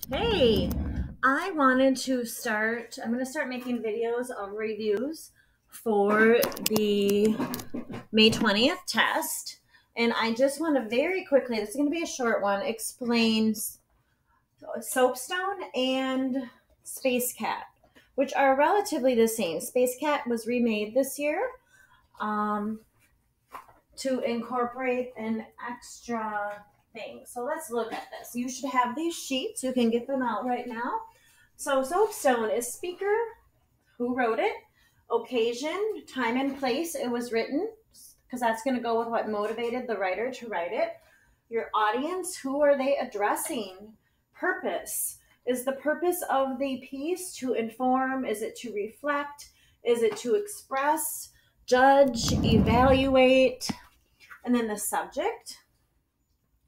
Hey, I wanted to I'm going to start making videos of reviews for the May 20th test. And I just want to very quickly, this is going to be a short one, explain SOAPStone and SPACECAT, which are relatively the same. SPACECAT was remade this year um, to incorporate an extra thing. So let's look at this. You should have these sheets. You can get them out right now. So soapstone is speaker, who wrote it, occasion, time and place it was written, because that's going to go with what motivated the writer to write it. Your audience, who are they addressing? Purpose. Is the purpose of the piece to inform? Is it to reflect? Is it to express, judge, evaluate? And then the subject.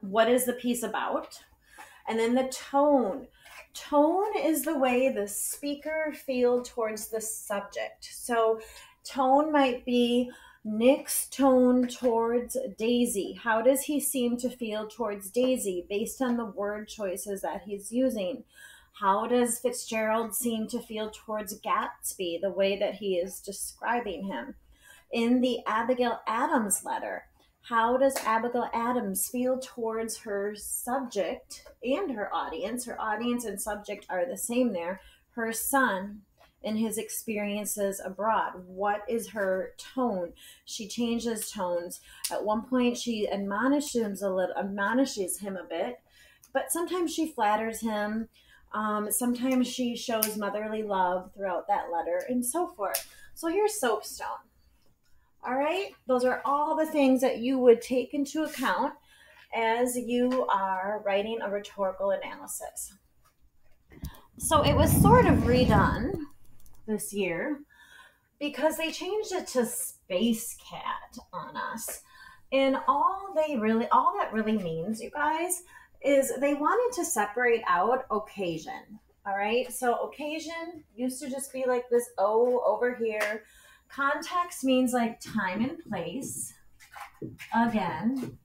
What is the piece about? And then the tone. Tone is the way the speaker feels towards the subject. So tone might be Nick's tone towards Daisy. How does he seem to feel towards Daisy based on the word choices that he's using? How does Fitzgerald seem to feel towards Gatsby, the way that he is describing him? In the Abigail Adams letter, how does Abigail Adams feel towards her subject and her audience? Her audience and subject are the same there. Her son and his experiences abroad. What is her tone? She changes tones. At one point, she admonishes him a bit, but sometimes she flatters him. Sometimes she shows motherly love throughout that letter, and so forth. So here's Soapstone. All right, those are all the things that you would take into account as you are writing a rhetorical analysis. So it was sort of redone this year because they changed it to SPACECAT on us. And all that really means, you guys, is they wanted to separate out occasion. All right, so occasion used to just be like this O over here. Context means like time and place, again.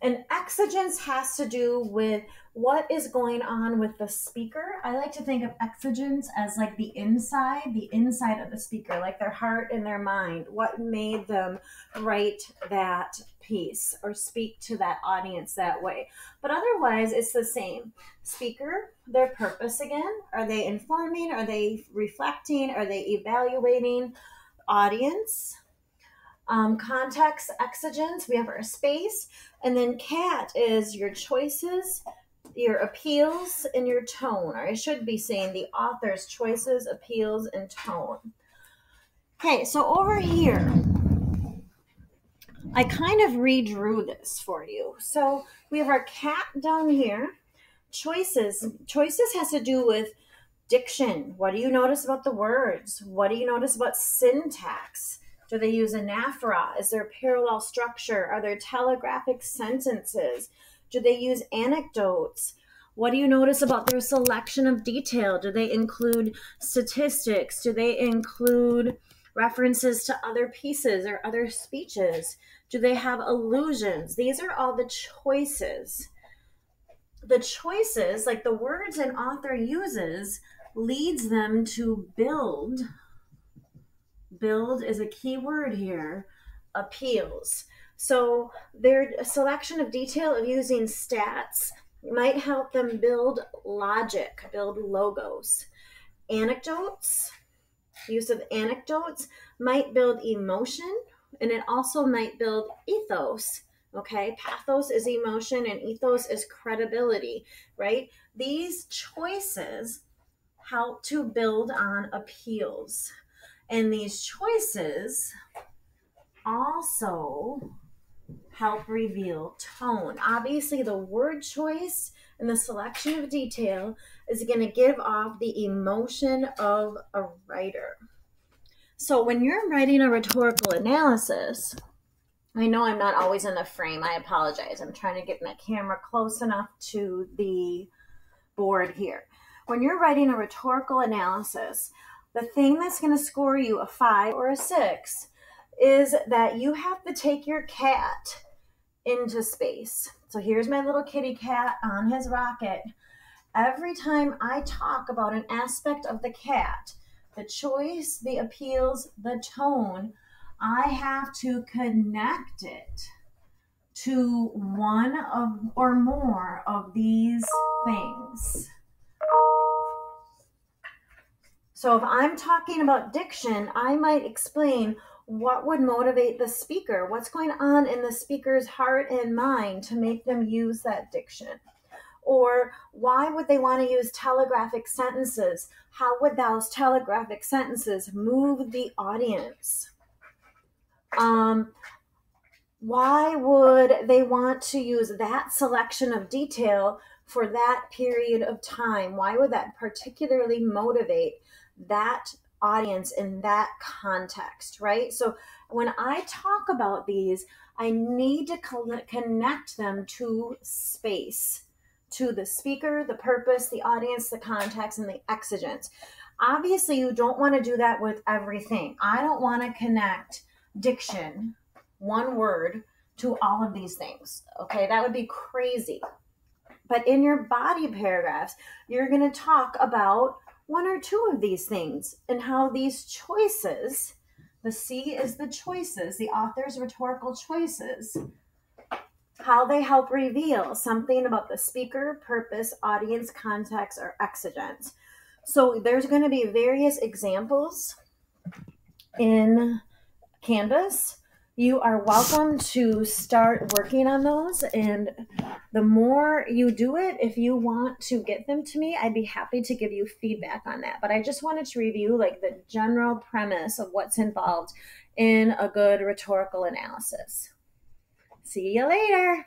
And exigence has to do with what is going on with the speaker. I like to think of exigence as like the inside of the speaker, like their heart and their mind. What made them write that piece or speak to that audience that way? But otherwise, it's the same. Speaker, their purpose again. Are they informing? Are they reflecting? Are they evaluating? Audience. Context, exigence, we have our space, and then cat is your choices, your appeals, and your tone. Or I should be saying the author's choices, appeals, and tone. Okay, so over here, I kind of redrew this for you. So we have our cat down here. Choices has to do with diction. What do you notice about the words? What do you notice about syntax? Do they use anaphora? Is there parallel structure? Are there telegraphic sentences? Do they use anecdotes? What do you notice about their selection of detail? Do they include statistics? Do they include references to other pieces or other speeches? Do they have allusions? These are all the choices. The choices, like the words an author uses, leads them to build. Build is a key word here. Appeals. So their selection of detail of using stats might help them build logic, build logos. Anecdotes, use of anecdotes might build emotion, and it also might build ethos. Okay, pathos is emotion and ethos is credibility, right? These choices help to build on appeals. And these choices also help reveal tone. Obviously, the word choice and the selection of detail is going to give off the emotion of a writer. So when you're writing a rhetorical analysis, I know I'm not always in the frame. I apologize. I'm trying to get my camera close enough to the board here. When you're writing a rhetorical analysis, the thing that's going to score you a 5 or a 6 is that you have to take your cat into space. So here's my little kitty cat on his rocket. Every time I talk about an aspect of the cat, the choice, the appeals, the tone, I have to connect it to one of or more of these things. So if I'm talking about diction, I might explain what would motivate the speaker, what's going on in the speaker's heart and mind to make them use that diction. Or why would they want to use telegraphic sentences? How would those telegraphic sentences move the audience? Why would they want to use that selection of detail for that period of time? Why would that particularly motivate that audience in that context, right? So when I talk about these, I need to connect them to space, to the speaker, the purpose, the audience, the context, and the exigence. Obviously, you don't want to do that with everything. I don't want to connect diction, one word, to all of these things. Okay, that would be crazy. But in your body paragraphs, you're going to talk about one or two of these things and how these choices, the C is the choices, the author's rhetorical choices, how they help reveal something about the speaker, purpose, audience, context, or exigence. So there's going to be various examples in Canvas. You are welcome to start working on those, and the more you do it, if you want to get them to me, I'd be happy to give you feedback on that. But I just wanted to review like the general premise of what's involved in a good rhetorical analysis. See you later.